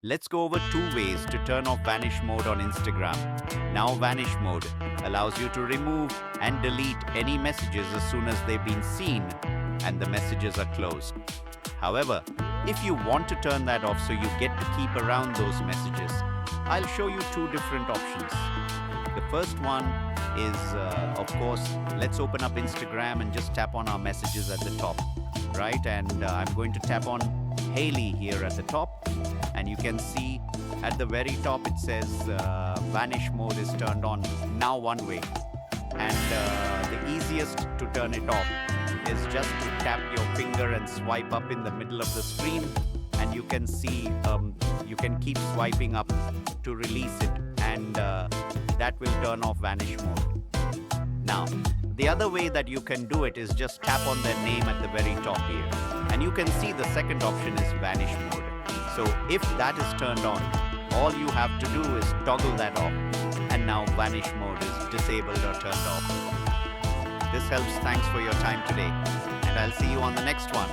Let's go over two ways to turn off Vanish mode on Instagram. Now, Vanish mode allows you to remove and delete any messages as soon as they've been seen and the messages are closed. However, if you want to turn that off so you get to keep around those messages, I'll show you two different options. The first one is, of course, let's open up Instagram and just tap on our messages at the top, right? And I'm going to tap on Haley here at the top, and you can see at the very top it says Vanish mode is turned on, now one way. And the easiest to turn it off is just to tap your finger and swipe up in the middle of the screen, and you can see you can keep swiping up to release it, and that will turn off Vanish mode. Now, the other way that you can do it is just tap on their name at the very top here, and you can see the second option is Vanish mode. So if that is turned on, all you have to do is toggle that off, and now Vanish mode is disabled or turned off. This helps. Thanks for your time today, and I'll see you on the next one.